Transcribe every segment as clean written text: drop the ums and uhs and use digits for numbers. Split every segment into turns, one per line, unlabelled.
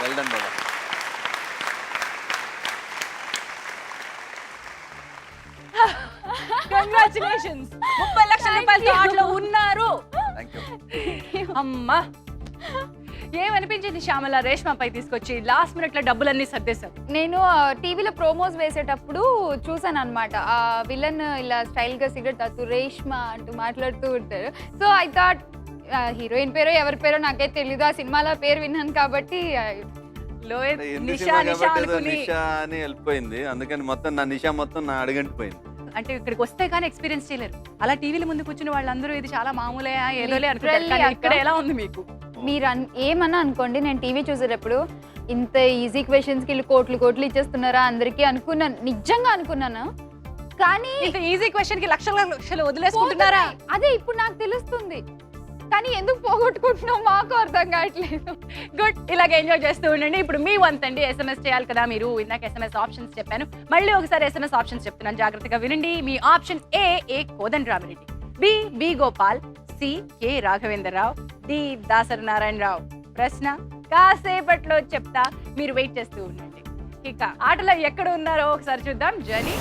Well done బాబా.
Congratulations 30 లక్షల రూపాయలతో ఆటలో ఉన్నారు.
Thank you.
అమ్మా ఏమనిపించింది శ్యామల రేష్మపై తీసుకొచ్చి లాస్ట్ మినిట్ లో డబ్బులన్నీ సర్దేశారు?
నేను టీవీలో ప్రోమోస్ వేసేటప్పుడు చూసాను అనమాట. ఆ విలన్ ఇలా స్టైల్ గా సిగరెట్ తాగుతూ రేష్మ అంటూ మాట్లాడుతూ ఉంటారు. సో ఐ థాట్ హీరోయిన్ పేరో ఎవరి పేరో నాకైతే తెలీదు, ఆ సినిమాలో పేరు విన్నాను కాబట్టి
లోయర్
హిందీ
నిషా
సినిమా
నిషా
కాబట్టి ఏదో
అనుకుని
నిషా అని వెళ్ళిపోయింది, అందుకని మొత్తం నా నిషా మొత్తం నా అడుగంటిపోయింది.
అంటే ఇక్కడికి వస్తే కానీ ఎక్స్పీరియన్స్ చేయలేరు. అలా టీవీల ముందు కూర్చుని వాళ్ళందరూ ఇది చాలా మామూలే ఏదోలే అనుకుంటారు.
Literally
కానీ ఇక్కడ ఎలా ఉంది మీకు?
మీరు ఏమన్నా అనుకోండి, నేను టీవీ చూసేటప్పుడు ఇంత ఈజీ క్వశ్చన్స్కి వీళ్ళు కోట్లు కోట్లు ఇచ్చేస్తున్నారా అందరికీ అనుకున్నాను, నిజంగా అనుకున్నాను. కానీ
ఇంత ఈజీ క్వశ్చన్ కి లక్షల లక్షలు వదిలేసుకుంటున్నారా?
అదే ఇప్పుడు నాకు తెలుస్తుంది. కానీ ఎందుకు పోగొట్టుకుంటున్నాం మాకు అర్థం కావట్లేదు.
గుడ్, ఇలాగ ఎంజాయ్ చేస్తూ ఉండండి. ఇప్పుడు మీ వంతండి. SMS చేయాలి కదా మీరు. ఇందాక SMS ఆప్షన్స్ చెప్పాను, మళ్ళీ ఒకసారి SMS ఆప్షన్స్ చెప్తున్నాను, జాగ్రత్తగా వినండి. మీ option A Kodandarami Reddy, B Gopal, C K Raghavendra Rao, D Dasari Narayana Rao. ప్రశ్న కాసేపట్లో చెప్తా, మీరు వెయిట్ చేస్తూ ఉండండి. ఇక ఆటలో ఎక్కడ ఉన్నారో ఒకసారి చూద్దాం. జని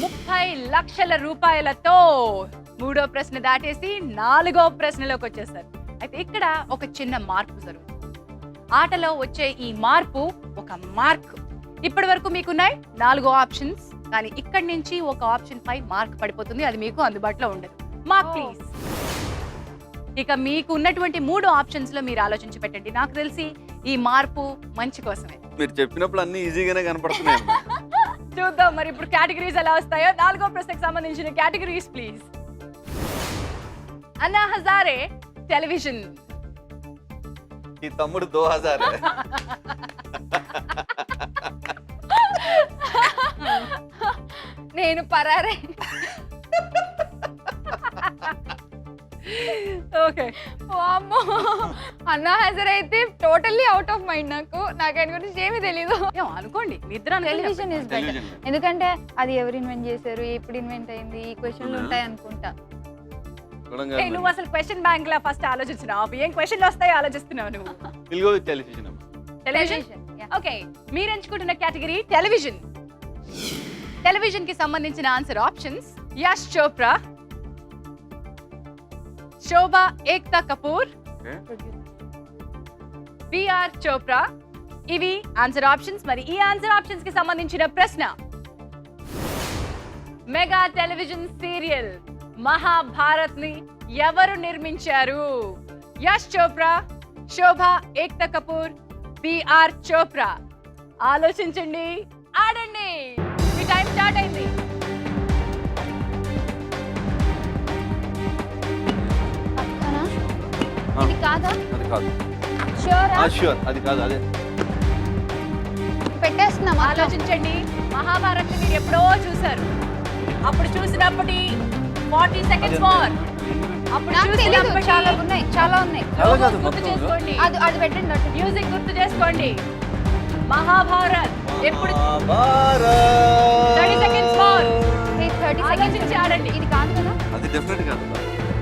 30 లక్షల రూపాయలతో మూడో ప్రశ్న దాటేసి 4వ ప్రశ్నలోకి వచ్చేసారు. అయితే ఇక్కడ ఒక చిన్న మార్పు జరుగుతుంది. ఆటలో వచ్చే ఈ మార్పు ఒక మార్క్. ఇప్పటి వరకు మీకున్నాయి 4 ఆప్షన్స్, కానీ ఇక్కడి నుంచి ఒక ఆప్షన్ పై మార్క్ పడిపోతుంది, అది మీకు అందుబాటులో ఉండదు. Mark please. ఇక మీకు ఉన్నటువంటి 3 ఆప్షన్స్ లో మీరు ఆలోచించి పెట్టండి. నాకు తెలిసి ఈ మార్పు మంచి కోసమే.
మీరు చెప్పినప్పుడు అన్ని ఈజీగానే కనపడుతున్నాయి.
చూద్దాం మరి ఇప్పుడు కేటగిరీస్ ఎలా వస్తాయో. 4వ ప్రశ్నకు సంబంధించిన categories please. Anna Hazare television.
ఈ తమ్ముడు 2000.
నేను పరారే.
ఓకే,
అమ్మో అన్నా హజర్ అయితే టోటల్లీ అవుట్ ఆఫ్ మైండ్. నాకు ఆయన గురించి ఏమీ తెలీదు.
అనుకోండి మీ ఇద్దరు
టెలివిజన్ ఇస్ బెటర్,
టెలివిజన్.
ఎందుకంటే అది ఎవరు ఇన్వెంట్ చేశారు, ఎప్పుడు ఇన్వెంట్ అయింది, ఈ క్వశ్చన్లు ఉంటాయి అనుకుంటా.
నువ్వు అసలు క్వశ్చన్ బ్యాంక్ లా ఫస్ట్ ఆలోచించినావు, ఏం క్వశ్చన్లు వస్తాయో ఆలోచిస్తున్నావు నువ్వు.
టెలివిజన్.
టెలివిజన్. ఓకే, మీరు ఎంచుకుంటున్న కేటగిరీ టెలివిజన్. టెలివిజన్ కి సంబంధించిన ఆన్సర్ ఆప్షన్స్: యష్ చోప్రా, శోభా ఏక్తా కపూర్, బిఆర్ చోప్రా. ఇవి ఆన్సర్ ఆప్షన్స్. మరి ఈ ఆన్సర్ ఆప్షన్స్ కి సంబంధించిన ప్రశ్న: మెగా టెలివిజన్ సీరియల్ మహాభారత్ ని ఎవరు నిర్మించారు? యష్ చోప్రా, శోభా ఏక్తా కపూర్, బిఆర్ చోప్రా. ఆలోచించండి, ఆడండి, మీ టైం స్టార్ట్ అయింది.
పక్కనా? ఇది కాదా?
అది కాదు.
ష్యూరా?
షూర్ అది కాదు. అదే
పెట్టేస్తున్నాం.
ఆలోచించండి. మహాభారత్ మీరు ఎప్పుడో చూసారు. అప్పుడు చూసినప్పటి 40 సెకండ్స్ మోర్. అప్పుడు
నాకు తెలీదు,
చూసినప్పటి
చాలా ఉన్నాయి, చాలా ఉన్నాయి.
చాలా కాదు
గుర్తు
మొత్తం.
చేసుకోండి,
అది పెట్టండి అటు.
మ్యూజిక్ గుర్తు చేసుకోండి. మహాభారత్ ఎప్పుడు 30 సెకండ్స్ మోర్.
30
ఆలోచించి
సెకండ్స్
ఆడండి.
ఇది కాదు కదా?
అది డెఫినెట్ కాదు.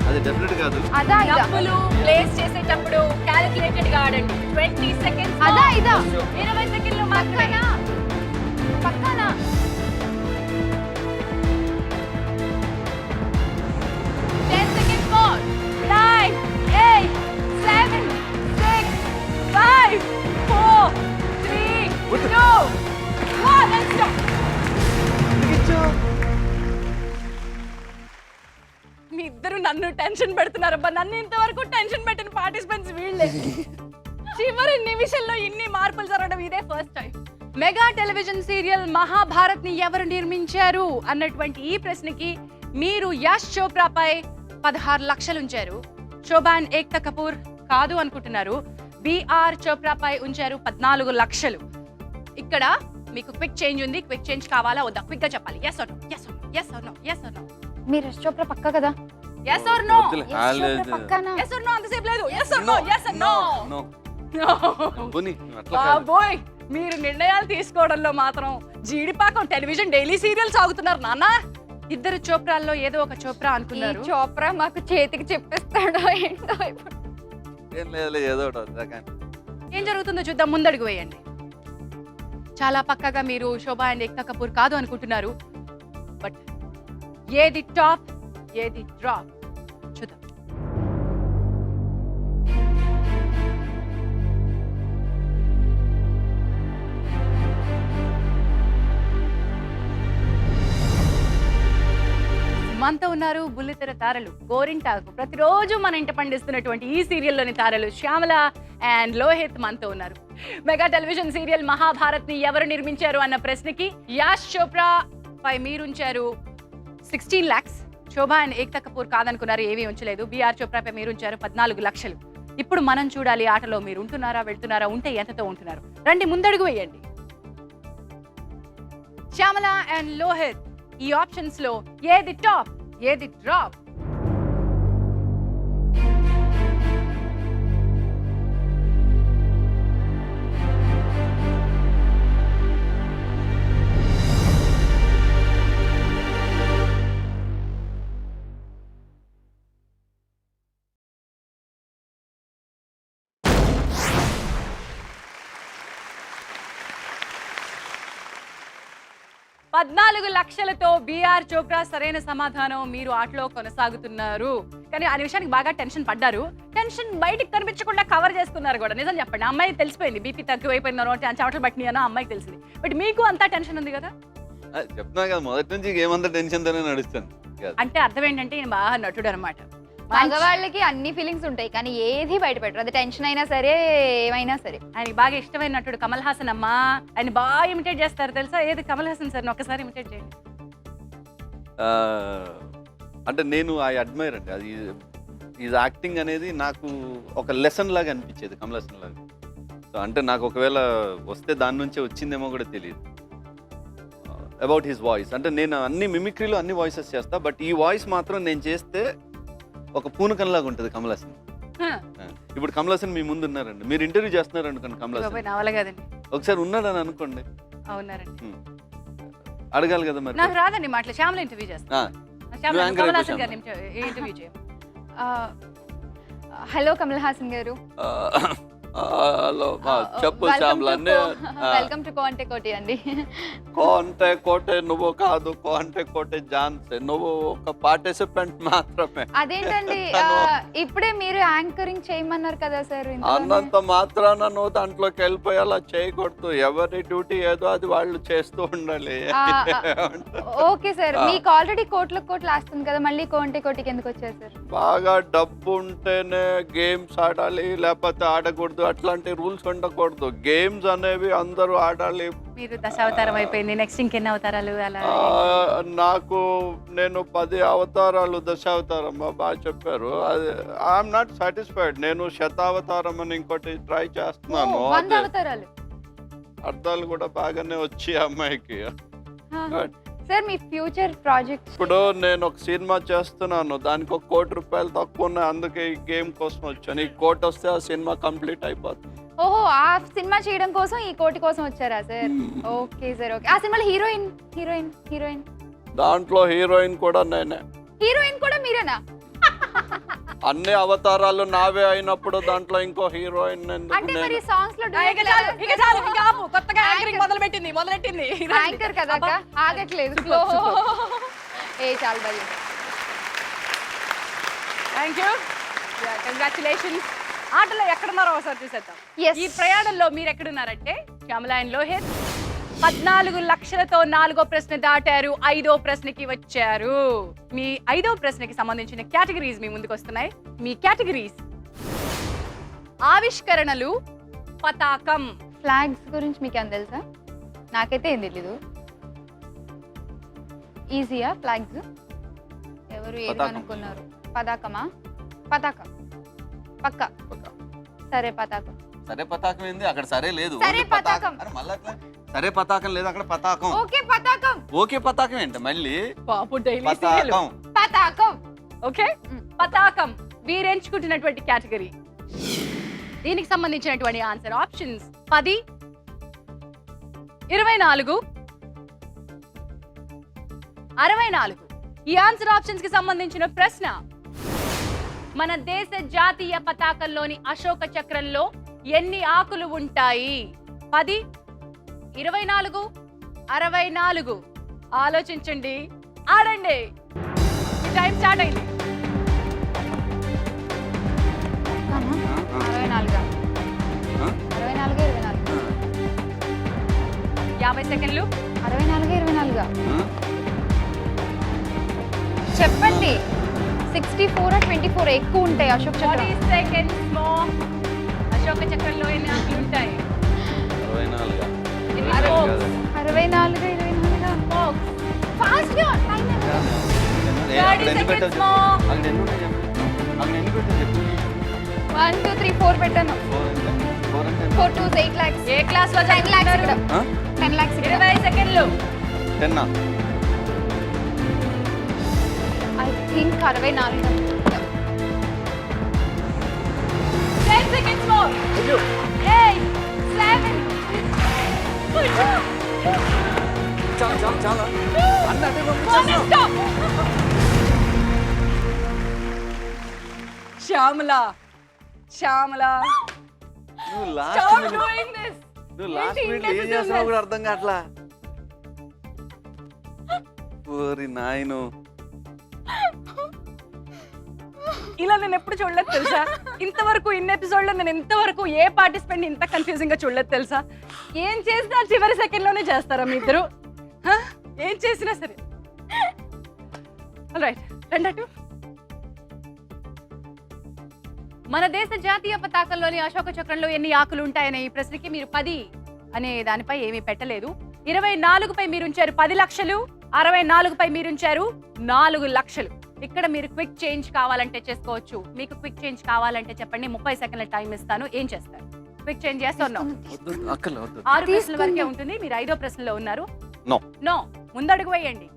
అది డెఫినెట్ కాదు.
అదా ఇదా?
డబ్బులు ప్లేస్ చేసేటప్పుడు క్యాలిక్యులేటెడ్ గా ఆడండి. 20 సెకండ్స్.
అదా ఇదా?
20 సెకండ్లు మాత్రమే.
పక్కనా?
10 seconds more. 9, 8, 7, 6, 5, 4, 3, 2, 1. Let's go. మీ ఇద్దరు నన్ను టెన్షన్ పెడుతున్నారబ్బా. నన్ను ఇంతవరకు టెన్షన్ పెట్టిన పార్టిసిపెంట్స్ వీళ్ళే. చివరి నిమిషంలో ఇన్ని మార్పులు జరగడం ఇదే first time. Mega television serial Mahabharat ని ఎవరు నిర్మించారు అన్నటువంటి ఈ ప్రశ్నకి మీరు యష్ చోప్రాపై 16 లక్షలు ఉంచారు. శోభాన్ ఏక్తా కపూర్ కాదు అనుకుంటున్నారు. బిఆర్ చోప్రాపై ఉంచారు 14 లక్షలు. ఇక్కడ మీకు క్విక్ చేంజ్ ఉంది. క్విక్ చేంజ్ కావాలా వద్దా? క్విక్ గా చెప్పాలి. yes or no, yes or no, yes or no, yes or no.
మీరు యష్ చోప్రా పక్క కదా?
yes or no,
వద్దులే.
యష్ చోప్రా పక్కనా?
yes or no అంతసేపు లేదు. yes or no, yes or no.
No.
No.
పోనీ, అట్లా కాదు.
బాబోయ్, మీరు నిర్ణయాలు తీసుకోవడంలో మాత్రం జీడిపాకం టెలివిజన్ డైలీ సీరియల్ సాగుతున్నారు నాన్న. ఇద్దరు చోప్రాల్లో ఏదో ఒక చోప్రా
ఈ
అనుకున్నారు.
చోప్రా మాకు చేతికి చెప్పిస్తాడో ఏంటో ఇప్పుడు.
ఏం లేదు, ఏదో ఒకటి వద్దా కానీ.
ఏం జరుగుతుందో చూద్దాం, ముందడుగు వేయండి. చాలా పక్కగా మీరు శోభా అండ్ ఏక్తా కపూర్ కాదు అనుకుంటున్నారు, బట్ ఏది టాప్ ఏది డ్రాప్ చూద్దాం. మనతో ఉన్నారు బుల్లితెర తారలు, గోరింటాకు ప్రతిరోజు మన ఇంట పండిస్తున్నటువంటి ఈ సీరియల్లోని తారలు శ్యామల అండ్ లోహిత్ మనతో ఉన్నారు. మెగా టెలివిజన్ సీరియల్ మహాభారత్ ని ఎవరు నిర్మించారు అన్న ప్రశ్నకి యాష్ చోప్రా పై మీరుంచారు 16 lakhs. శోభా అండ్ ఏక్తా కపూర్ కాదనుకున్నారు, ఏమీ ఉంచలేదు. బిఆర్ చోప్రా పై మీరుంచారు 14 లక్షలు. ఇప్పుడు మనం చూడాలి ఆటలో మీరు ఉంటున్నారా వెళ్తున్నారా, ఉంటే ఎంతతో ఉంటున్నారు. రండి ముందడుగు వేయండి. శ్యామల అండ్ లోహిత్, ఈ ఆప్షన్స్ లో ఏది టాప్ ఏది డ్రాప్? పద్నాలుగు లక్షలతో బిఆర్ చోప్రా సరైన సమాధానం. మీరు ఆటలో కొనసాగుతున్నారు, కానీ ఆ నిమిషానికి బాగా టెన్షన్ పడ్డారు. టెన్షన్ బయటికి కనిపించకుండా కవర్ చేసుకున్నారు కూడా. నిజం చెప్పండి, అమ్మాయి తెలిసిపోయింది బీపీ తక్కువైపోయిందో చెమటలు పట్టినాయి అన్న అమ్మాయికి తెలిసింది. బట్ మీకు అంతా టెన్షన్ ఉంది కదా?
చెప్తున్నా కదా, మొదటి నుంచి ఏమంతా టెన్షన్ తోనే నడుస్తాను.
అంటే అర్థం ఏంటంటే ఈయన బాగా నటుడు అనమాట.
మగవాళ్ళకి అన్ని ఫీలింగ్స్ ఉంటాయి, కానీ ఏది బయట పెట్టరు. అది టెన్షన్ అయినా సరే ఏమైనా సరే.
ఆయనకి బాగా ఇష్టమైన నటుడు కమల్ హాసన్ అమ్మా. ఆయన బాగా ఇమిటేట్ చేస్తారు తెలుసా? ఏది కమల్ హాసన్ సార్ ఒక్కసారి ఇమిటేట్ చేయండి.
అంటే నేను ఐ అడ్మైర్ అండి, అది ఈజ్ యాక్టింగ్ అనేది నాకు ఒక లెసన్ లాగా అనిపించేది, కమల్ హాసన్ లాగా. సో అంటే నాకు ఒకవేళ వస్తే దాని నుంచే వచ్చిందేమో కూడా తెలియదు. అబౌట్ హిస్ వాయిస్, అంటే నేను అన్ని మిమిక్రీలో అన్ని వాయిసెస్ చేస్తా, బట్ ఈ వాయిస్ మాత్రం నేను చేస్తే ఒక పూనకంలాగా ఉంటుంది కమల్ హాసన్. ఇప్పుడు కమల్ హాసన్ మీ ముందు ఉన్నారండి, మీరు ఇంటర్వ్యూ చేస్తున్నారు అనుకోండి కమల్ హాసన్, ఒకసారి ఉన్నాడని అనుకోండి, అడగాలి కదా మరి.
నాకు రాదండి మాటలు, శ్యామల ఇంటర్వ్యూ చేస్తా. కమల్ హాసన్ గారిని ఇంటర్వ్యూ చేయం.
హలో కమల్ హాసన్ గారు.
హలో చెప్పు శ్యామల.
వెల్కమ్ టు కోంటే కోటి అండి.
కోంటే కోటే నువ్వు కాదు, కోంటే కోటే జాన్సే, నువ్వు ఒక పార్టిసిపెంట్ మాత్రమే.
అదేంటండి, ఇప్పుడే మీరు యాంకరింగ్ చేయమన్నారు కదా సార్.
అన్నంత మాత్రాన నువ్వు దాంట్లోకి వెళ్ళిపోయేలా చేయకూడదు. ఎవరి డ్యూటీ ఏదో అది వాళ్ళు చేస్తూ ఉండాలి.
ఓకే సార్, మీకు ఆల్రెడీ కోట్లకు కోట్లు వస్తుంది కదా, మళ్ళీ కోంటే కోటికి ఎందుకు వచ్చారు సార్?
బాగా డబ్బు ఉంటేనే గేమ్స్ ఆడాలి, లేకపోతే ఆడకూడదు, అట్లాంటి రూల్స్ ఉండకూడదు. గేమ్స్ అనేవి అందరూ ఆడాలి.
మీరు దశావతారం అయిపోయింది, నెక్స్ట్ ఇంకెన్ని అవతారాలు? అలా
నాకు నేను 10 అవతారాలు దశావతారం బాగా చెప్పారు. అది ఐఎమ్ నాట్ సాటిస్ఫైడ్. నేను శతావతారం అని ఇంకోటి ట్రై చేస్తున్నాను. అర్థాలు కూడా బాగానే వచ్చి అమ్మాయికి.
సార్ మీ ఫ్యూచర్ ప్రాజెక్ట్?
ఇప్పుడు నేను ఒక సినిమా చేస్తున్నాను, దానికి ₹1 కోటి తక్కువ ఉన్నాయి, అందుకే ఈ గేమ్ కోసం వచ్చాను. ఈ 1 కోటి వస్తే ఆ సినిమా కంప్లీట్ అయిపోతుంది.
ఓహో, ఆ సినిమా చేయడం కోసం ఈ 1 కోటి కోసం వచ్చారా సార్? Okay sir, okay. ఆ సినిమాలో హీరోయిన్ హీరోయిన్ హీరోయిన్
దాంట్లో హీరోయిన్ కూడా నేనే.
హీరోయిన్ కూడా మీరేనా?
అన్ని అవతారాలు నావే అయినప్పుడు దాంట్లో ఇంకో హీరోయిన్
అంటే మరి సాంగ్స్ లో
కొత్తగా యాంకరింగ్ మొదలుపెట్టింది
యాంకర్ కదా, ఆగట్లేదు. ఏ చాలు బాయ్.
Thank you, congratulations. ఆటలో ఎక్కడున్నారో ఒకసారి చూసేద్దాం. ఈ ప్రయాణంలో మీరు ఎక్కడున్నారంటే శ్యామల అండ్ లోహిత్ 14 లక్షలతో 4వ ప్రశ్న దాటారు, 5వ ప్రశ్నకి వచ్చారు. మీ 5వ ప్రశ్నకి సంబంధించిన కేటగిరీస్ మీ ముందుకు వస్తున్నాయి. మీ కేటగిరీస్: ఆవిష్కరణలు, పతాకం.
ఫ్లాగ్స్ గురించి మీకు ఏం తెలుసా? నాకైతే ఏం తెలీదు. ఈజీయా ఫ్లాగ్స్? ఎవరు ఏది అనుకున్నారు? పతాకమా? పతాకం పక్క. సరే పతాకం.
సరే పతాకం ఏంది అక్కడ? సరే లేదు,
సరే పతాకం.
సరే పతాకం లేదు అక్కడ, పతాకం.
ఓకే పతాకం.
ఓకే పతాకం ఏంటి మళ్ళీ?
పతాకం.
పతాకం.
ఓకే పతాకం మీరు ఎంచుకుంటున్నటువంటి కేటగిరీ. దీనికి సంబంధించినటువంటి ఆన్సర్ ఆప్షన్స్ 10, 24, 64. ఈ ఆన్సర్ ఆప్షన్స్ కి సంబంధించిన ప్రశ్న: మన దేశ జాతీయ పతాకంలోని అశోక చక్రంలో ఎన్ని ఆకులు ఉంటాయి? 10, 24, 64. ఆలోచించండి, ఆడండి. టైం స్టార్ట్ అయింది.
64. 64, 24.
50 సెకండ్లు.
64, 24. చెప్పండి. 64, 24 ఎక్కువ ఉంటాయి అశోక్
40
చక్రం.
Seconds more. అశోక చక్రంలో ఎన్ని ఆకులు ఉంటాయి?
64.
ఎన్ని
అరవై.
spokes?
64, 24.
Spokes.
ఫాస్ట్ గా టైం ఎంత?
30 seconds more.
అక్కడ ఎన్ని ఉంటాయి చెప్పు. అక్కడ ఎన్ని పెట్టావు చెప్పు.
1, 2, 3, 4 పెట్టాను.
4 అంటే
4 2 8 lakhs.
ఏ క్లాస్ లో
10 lakhs ఇక్కడ.
ఆ?
10 lakhs ఇక్కడ.
20 సెకండ్లు.
10
I think 64.
10 seconds more. 8, 7.
చాలా
Stop. శ్యామల,
నువ్వు
stop
లాస్ట్
doing this.
నువ్వు లాస్ట్
ఏంటి
మినిట్ ఏం
indecisiveness?
చేస్తున్నావు కూడా అర్థం కావట్లా. ఓరి నాయను.
ఇలా నేను ఎప్పుడు చూడలేదు తెలుసా? ఇంతవరకు ఇన్ని ఎపిసోడ్ లో నేను ఇంతవరకు ఏ పార్టిసిపెంట్ ఇంత కన్ఫ్యూజింగ్ గా చూడలేదు తెలుసా? ఏం చేసినా చివరి సెకండ్ లోనే చేస్తారా మీ ఇద్దరు? హ? ఏం చేసినా సరే. రైట్, రెండటు. మన దేశ జాతీయ పతాకంలోని అశోక చక్రంలో ఎన్ని ఆకులు ఉంటాయనే ఈ ప్రశ్నకి మీరు 10 అనే దానిపై ఏమీ పెట్టలేదు. 24పై మీరు ఉంచారు 10 లక్షలు, 64పై మీరు ఉంచారు 4 లక్షలు. ఇక్కడ మీరు క్విక్ చేంజ్ కావాలంటే చేసుకోవచ్చు. మీకు క్విక్ చేంజ్ కావాలంటే చెప్పండి. 30 సెకండ్ల టైం ఇస్తాను. ఏం చేస్తారు? క్విక్ చేంజ్ చేస్తాను.
వద్దు అక్కల వద్దు.
6 ప్రశ్నల వరకే ఉంటుంది. మీరు 5వ ప్రశ్నలో ఉన్నారు.
నో.
నో, ముందడుగు వేయండి.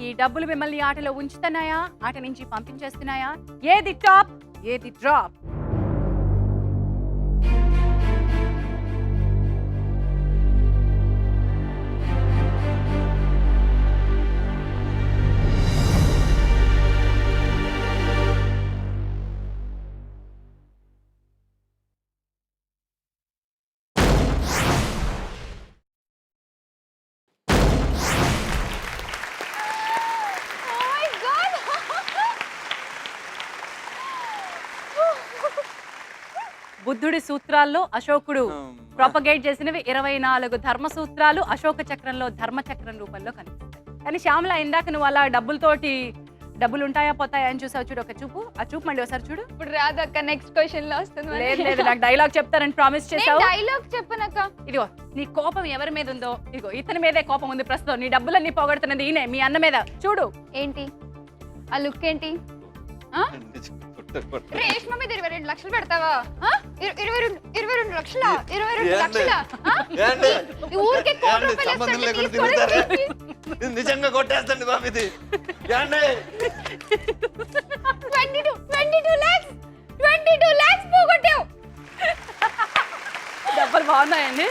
ఈ డబ్బులు మిమ్మల్ని ఆటలో ఉంచుతున్నాయా, ఆట నుంచి పంపించేస్తున్నాయా? ఏది టాప్, ఏది డ్రాప్?
Oh my god.
బుద్ధుడి సూత్రాల్లో అశోకుడు ప్రొపగేట్ చేసినవి 24 ధర్మ సూత్రాలు అశోక చక్రంలో ధర్మచక్రం రూపంలో కనిపిస్తాయి. కానీ శ్యామల, ఇందాక నువ్వు అలా డబ్బులు ఉంటాయా పోతాయా అని చూసావు చూడు, ఒక చూపు. ఆ చూపు మళ్ళీ ఒకసారి చూడు.
ఇప్పుడు రాదు అక్క, నెక్స్ట్ క్వశ్చన్ లో వస్తుంది.
లేదు లేదు, నాకు డైలాగ్ చెప్తారని ప్రామిస్ చేసావు.
డైలాగ్ చెప్పనక్క.
ఇదిగో, నీ కోపం ఎవరి మీద ఉందో, ఇదిగో ఇతని మీదే కోపం ఉంది ప్రస్తుతం. నీ డబ్బులన్నీ పోగొడుతున్నది ఈయనే, మీ అన్న మీద. చూడు
ఏంటి ఆ లుక్ ఏంటి? ఆ? రేష్మ మీద 22 లక్షలు పెడతావా? ఆ? 22 లక్షలా? 22 లక్షలా? ఆ? ఈ ఊరికే కోటి రూపాయలు ఇస్తాడు, తీసుకోండి.
నిజంగా కొట్టేస్తండి బాబు ఇది.
22 lakhs 22 lakhs పోగొట్టావు.
డబ్బులు బాగున్నాయండి.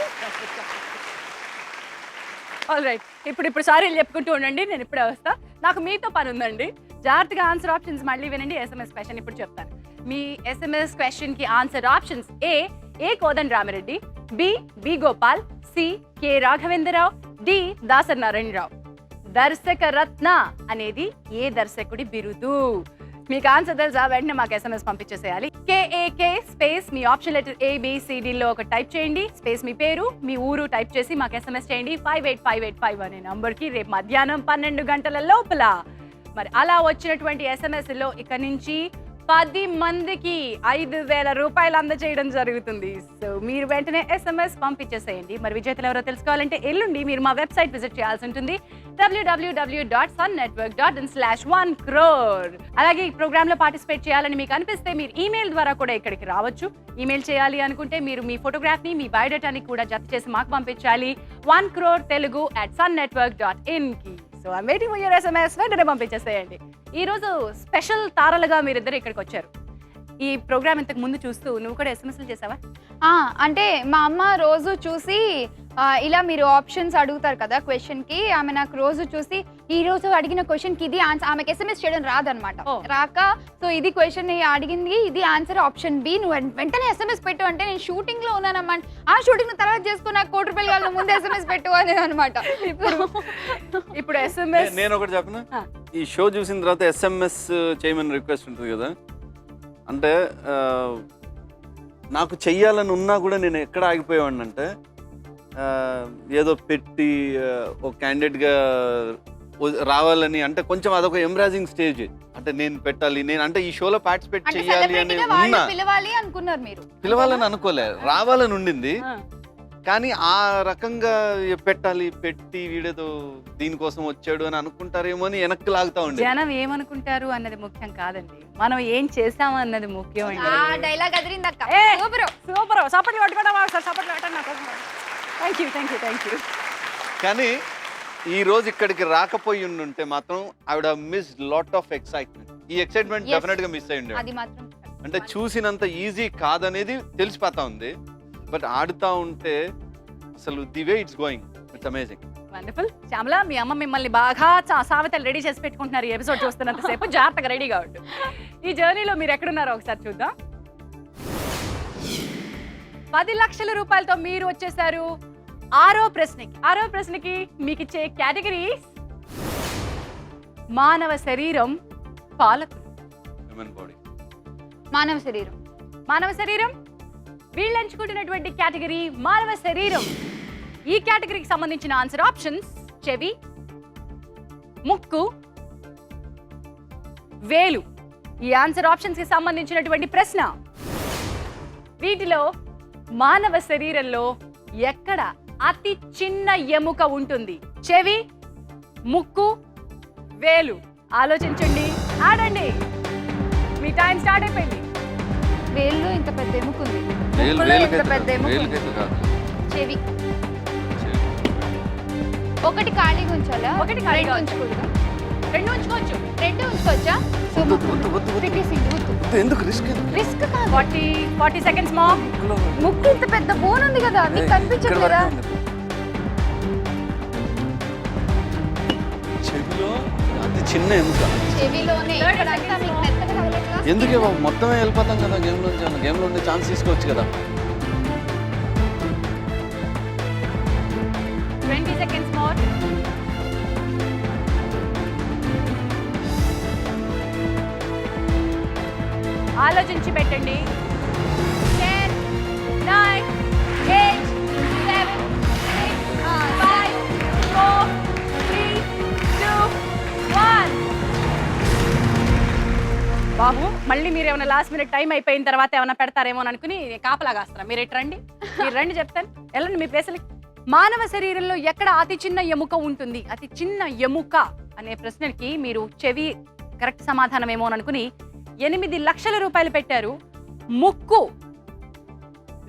ఆల్ రైట్, ఇప్పుడు సారీలు చెప్పుకుంటూ ఉండండి. నేను ఇప్పుడే వస్తా. నాకు మీతో పని ఉందండి. జాగ్రత్తగా ఆన్సర్ ఆప్షన్స్ మళ్ళీ వినండి. SMS క్వశ్చన్ ఇప్పుడు చెప్తాను. మీ SMS క్వశ్చన్ కి answer options: A Kodanda Rami Reddy, B Gopal, C K Raghavendra Rao, D Dasari Narayana Rao. దర్శక రత్న అనేది ఏ దర్శకుడి బిరుదు? మీకు ఆన్సర్ తెలుసా? వెంటనే మాకు SMS పంపించేసేయాలి. KAK స్పేస్ మీ ఆప్షన్ లెటర్ ABCD లో ఒక టైప్ చేయండి. స్పేస్ మీ పేరు, మీ ఊరు టైప్ చేసి మాకు SMS చేయండి 58585 అనే నంబర్కి రేపు మధ్యాహ్నం 12 గంటల లోపల. మరి అలా వచ్చినటువంటి SMS లో ఇక నుంచి 10 మందికి 5,000 రూపాయలు అందజేయడం జరుగుతుంది. సో మీరు వెంటనే SMS పంపించేసేయండి. మరి విజేతలు ఎవరో తెలుసుకోవాలంటే ఎల్లుండి మీరు మా వెబ్సైట్ విజిట్ చేయాల్సి ఉంటుంది, www.sunnetwork.in/1crore. అలాగే ఈ ప్రోగ్రామ్ లో పార్టిసిపేట్ చేయాలని మీకు అనిపిస్తే మీరు ఈమెయిల్ ద్వారా కూడా ఇక్కడికి రావచ్చు. ఈమెయిల్ చేయాలి అనుకుంటే మీరు మీ ఫోటోగ్రాఫ్ ని, మీ బయోడేటాని కూడా జత చేసి మాకు పంపించాలి 1crore@sunnetwork.in కి. So I'm waiting for your SMS. వెంటనే పంపించేసేయండి. ఈ రోజు స్పెషల్ తారలుగా మీరిద్దరు ఇక్కడికి వచ్చారు. ఈ ప్రోగ్రామ్ ఇంతకు ముందు చూస్తూ నువ్వు కూడా ఎస్ఎంఎస్లు చేసావా?
అంటే మా అమ్మ రోజు చూసి ఇలా మీరు ఆప్షన్స్ అడుగుతారు కదా క్వశ్చన్కి, ఆమె నాకు రోజు చూసి ఈ రోజు అడిగిన క్వశ్చన్కి ఇది ఆన్సర్, ఆమెకి ఎస్ఎంఎస్ చేయడం రాదనమాట. రాక సో ఇది క్వశ్చన్ అడిగింది, ఇది ఆన్సర్ ఆప్షన్ బి, నువ్వు వెంటనే ఎస్ఎంఎస్ పెట్టు అంటే నేను షూటింగ్లో ఉన్నానమ్మా, ఆ షూటింగ్ తర్వాత చేసుకుని నాకు ₹1,00,000 ముందు ఎస్ఎంఎస్ పెట్టు అనేది అనమాట.
ఇప్పుడు ఎస్ఎంఎస్
నేను ఒకటి చెప్పను, ఈ షో చూసిన తర్వాత ఎస్ఎంఎస్ చేయమని రిక్వెస్ట్ ఉంటుంది కదా, అంటే నాకు చెయ్యాలని ఉన్నా కూడా నేను ఎక్కడ ఆగిపోయేవాడిని అంటే ఏదో పెట్టి ఒక క్యాండిడేట్గా రావాలని, అంటే కొంచెం అదొక ఎంబ్రాజింగ్ స్టేజ్, అంటే నేను పెట్టాలి, నేను అంటే ఈ షోలో పార్టిసిపేట్ చేయాలి అని ఉన్నా,
పిలవాలి అనుకున్నారు మీరు,
పిలవాలని అనుకోలే, రావాలని ఉండింది. కానీ ఆ రకంగా పెట్టాలి, పెట్టి వీడేదో దీనికోసం వచ్చాడు అని అనుకుంటారేమో అని వెనక్కి లాగుతా ఉండే.
జనం ఏమనుకుంటారు అన్నది ముఖ్యం కాదండి, మనం ఏం చేసాము అన్నది ముఖ్యం.
డైలాగ్ అదిరింది అక్క,
సూపర్, సపోర్ట్ కొట్టుకోవడం సార్, సపోర్ట్ కొట్టండి. Thank you.
కానీ ఈ రోజు ఇక్కడికి రాకపోయి ఉంటే మాత్రం ఆవిడ మిస్ లాట్ ఆఫ్ ఎక్సైట్మెంట్. ఈ ఎక్సైట్మెంట్ డెఫినెట్ గా మిస్ అయ్యి ఉండేది.
అది మాత్రం
అంటే చూసినంత ఈజీ కాదనేది తెలిసిపోతా ఉంది, బట్ ఆడుతా ఉంటే అసలు the way it's going, it's amazing.
Wonderful. Shyamala, మీ అమ్మ మిమ్మల్ని బాగా సామెతలు రెడీ చేసి పెట్టుకుంటున్నారు ఈ ఎపిసోడ్ చూస్తున్నంతసేపు. జాగ్రత్తగా రెడీగా ఉండు. ఈ జర్నీలో మీరు ఎక్కడున్నారో ఒకసారి చూద్దాం. 10 లక్షల రూపాయలతో మీరు వచ్చేసారు ఆరో ప్రశ్నకి. మీకు ఇచ్చే కేటగిరీస్: మానవ శరీరం, పాలకులు. మానవ శరీరం. వీళ్ళు ఎంచుకుంటున్నటువంటి కేటగిరీ మానవ శరీరం. ఈ కేటగిరీకి సంబంధించిన ఆన్సర్ ఆప్షన్స్: చెవి, ముక్కు, వేలు. ఈ ఆన్సర్ ఆప్షన్స్ కి సంబంధించినటువంటి ప్రశ్న. వీటిలో మానవ శరీరంలో ఎక్కడ అతి చిన్న ఎముక ఉంటుంది? చెవి, ముక్కు, వేలు. ఆలోచించండి, ఆడండి. మీ టైం స్టార్ట్ అయిపోయింది.
వేల్లో ఇంత పెద్ద ఎముక ఉంది, ఇంత పెద్ద ఎముక. చెవి ఒకటి ఖాళీగా ఉంచాలా?
ఒకటి ఖాళీగా
ఉంచకూడదు,
రెండు ఉంచుకోవచ్చు.
రెండు ఉంచుకోవచ్చా? సో
ఎందుకు రిస్క్
కాదు.
40 seconds more.
ముక్కు ఇంత పెద్ద బోన్ ఉంది కదా, నీకు కనిపించట్లేదా?
చెవిలో అతి చిన్న ఎముక.
చెవిలోనే ఇక్కడంతా మీకు మెత్తగా తగలట్లా?
ఎందుకే మొత్తమే వెళ్ళిపోతాం కదా గేమ్లో ఉండే ఛాన్స్ తీసుకోవచ్చు కదా.
20 seconds more. ఆలోచించి పెట్టండి. 10, 9, 8, 7, 6, 5, 4, 3, 2, 1. బాబు, మళ్ళీ మీరు ఏమైనా లాస్ట్ మినిట్ టైం అయిపోయిన తర్వాత ఏమైనా పెడతారేమో అని అనుకుని కాపలాగా వస్తారా? మీరు ఎటు రండి, మీరు రండి, చెప్తాను. వెళ్ళండి మీ ప్లేసులకి. మానవ శరీరంలో ఎక్కడ అతి చిన్న ఎముక ఉంటుంది? అతి చిన్న ఎముక అనే ప్రశ్నకి మీరు చెవి కరెక్ట్ సమాధానం ఏమో అని అనుకుని 8 లక్షల రూపాయలు పెట్టారు. ముక్కు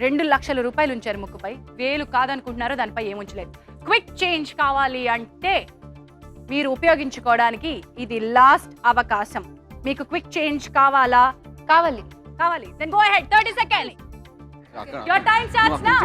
2 లక్షల రూపాయలు ఉంచారు ముక్కుపై. వేలు కాదనుకుంటున్నారు, దానిపై ఏముంచలేదు. క్విక్ చేంజ్ కావాలి అంటే మీరు ఉపయోగించుకోవడానికి ఇది లాస్ట్ అవకాశం. మీకు క్విక్ చేంజ్ కావాలా? కావాలి. Then go ahead. 30 seconds. Your time starts now.